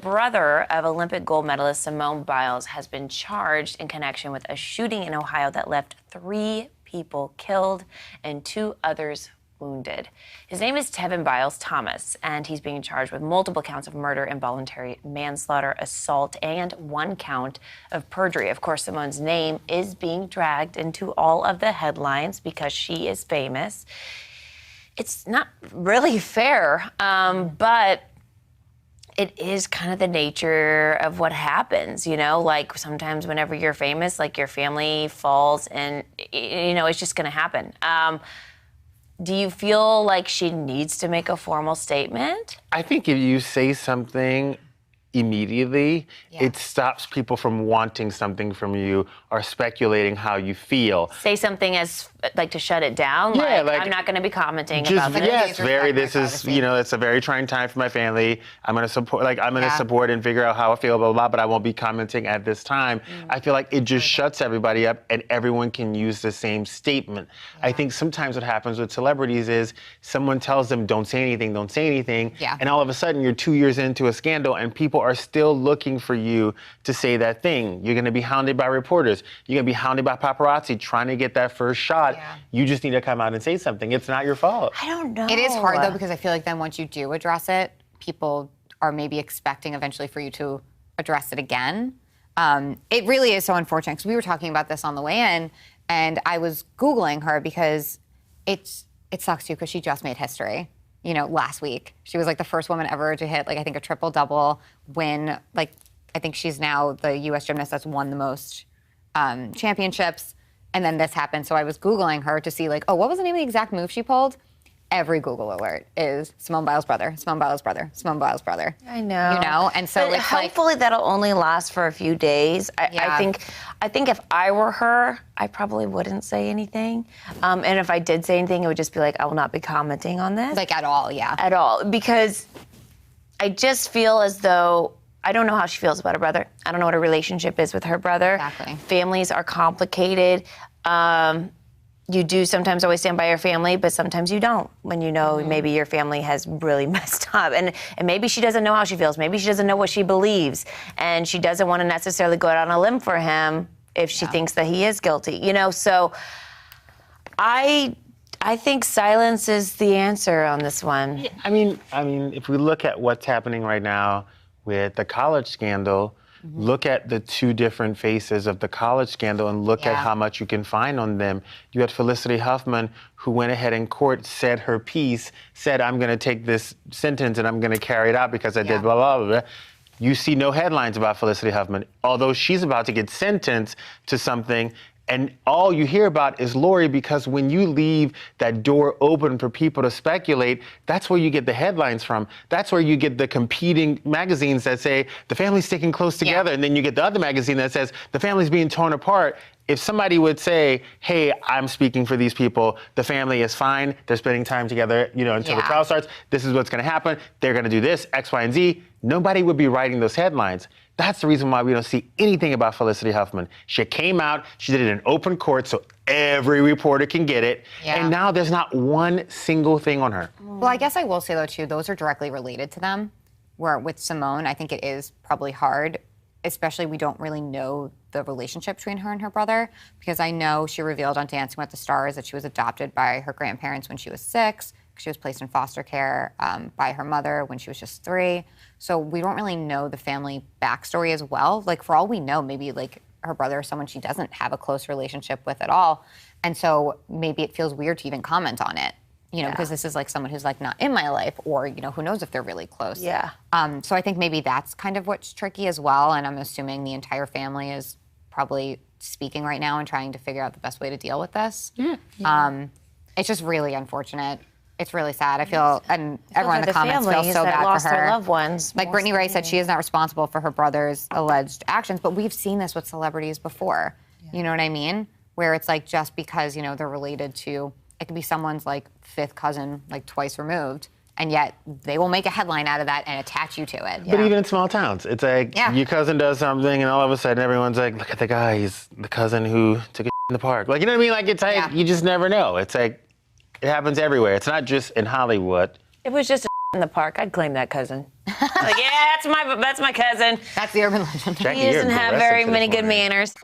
Brother of Olympic gold medalist Simone Biles has been charged in connection with a shooting in Ohio that left 3 people killed and 2 others wounded. His name is Tevin Biles Thomas, and he's being charged with multiple counts of murder, involuntary manslaughter, assault, and 1 count of perjury. Of course, Simone's name is being dragged into all of the headlines because she is famous. It's not really fair, but it is kind of the nature of what happens, you know? Like, sometimes whenever you're famous, like, your family falls and, you know, it's just going to happen. Do you feel like she needs to make a formal statement? I think if you say something immediately, it stops people from wanting something from you or speculating how you feel. Say something as, like, to shut it down? Yeah, like I'm not going to be commenting just, about this. Yes, this is, you know, it's a very trying time for my family. I'm going to support, support and figure out how I feel, blah, blah, blah, but I won't be commenting at this time. I feel like it just shuts everybody up and everyone can use the same statement. I think sometimes what happens with celebrities is someone tells them, don't say anything, don't say anything. And all of a sudden you're 2 years into a scandal and people are still looking for you to say that thing. You're going to be hounded by reporters. You're going to be hounded by paparazzi trying to get that first shot. You just need to come out and say something. It's not your fault. I don't know. It is hard, though, because I feel like then once you do address it, people are maybe expecting eventually for you to address it again. It really is so unfortunate, because we were talking about this on the way in, and I was Googling her because it sucks, too, because she just made history. You know, last week. She was, like, the first woman ever to hit, like, I think a triple-double, win, like, I think she's now the U.S. gymnast that's won the most championships. And then this happened, so I was Googling her to see, like, oh, what was the name of the exact move she pulled? Every Google alert is Simone Biles' brother, Simone Biles' brother, Simone Biles' brother. I know. You know, and so but it's hopefully that'll only last for a few days. I think if I were her, I probably wouldn't say anything. And if I did say anything, it would just be like, I will not be commenting on this. Like, at all, At all, because I just feel as though I don't know how she feels about her brother. I don't know what her relationship is with her brother. Exactly. Families are complicated. You do sometimes always stand by your family, but sometimes you don't when you know maybe your family has really messed up. And maybe she doesn't know how she feels. Maybe she doesn't know what she believes. And she doesn't want to necessarily go out on a limb for him if she thinks that he is guilty. You know, so I think silence is the answer on this one. Yeah, I mean, if we look at what's happening right now with the college scandal, look at the 2 different faces of the college scandal and look at how much you can find on them. You had Felicity Huffman, who went ahead in court, said her piece, said, I'm going to take this sentence and I'm going to carry it out because I did blah, blah, blah, blah. You see no headlines about Felicity Huffman, although she's about to get sentenced to something. And all you hear about is Lori, because when you leave that door open for people to speculate, that's where you get the headlines from. That's where you get the competing magazines that say the family's sticking close together. And then you get the other magazine that says the family's being torn apart. If somebody would say, hey, I'm speaking for these people, the family is fine, they're spending time together, you know, until the trial starts, this is what's going to happen, they're going to do this, X, Y, and Z, nobody would be writing those headlines. That's the reason why we don't see anything about Felicity Huffman. She came out, she did it in open court so every reporter can get it, and now there's not one single thing on her. Well, I guess I will say, though, too, those are directly related to them, where with Simone, I think it is probably hard, especially we don't really know the relationship between her and her brother, because I know she revealed on Dancing with the Stars that she was adopted by her grandparents when she was 6. She was placed in foster care by her mother when she was just 3. So we don't really know the family backstory as well. Like, for all we know, maybe, like, her brother is someone she doesn't have a close relationship with at all. And so maybe it feels weird to even comment on it, you know, because this is, like, someone who's, like, not in my life, or, you know, who knows if they're really close. So I think maybe that's kind of what's tricky as well. And I'm assuming the entire family is probably speaking right now and trying to figure out the best way to deal with this. It's just really unfortunate. It's really sad. I feel, and everyone in the comments feels so bad lost for her. Their loved ones. Like Brittany Ray said, she is not responsible for her brother's alleged actions, but we've seen this with celebrities before. You know what I mean? Where it's like, just because, you know, they're related to, it could be someone's like 5th cousin, like twice removed, and yet they will make a headline out of that and attach you to it. But even in small towns, it's like your cousin does something and all of a sudden everyone's like, look at the guy, he's the cousin who took a in the park. Like, you know what I mean? Like, it's like, you just never know. It's like, it happens everywhere. It's not just in Hollywood. It was just in the park, I'd claim that cousin. Like, yeah, that's my cousin. That's the urban legend. Jackie, He you're doesn't have aggressive very to many this good woman. manners.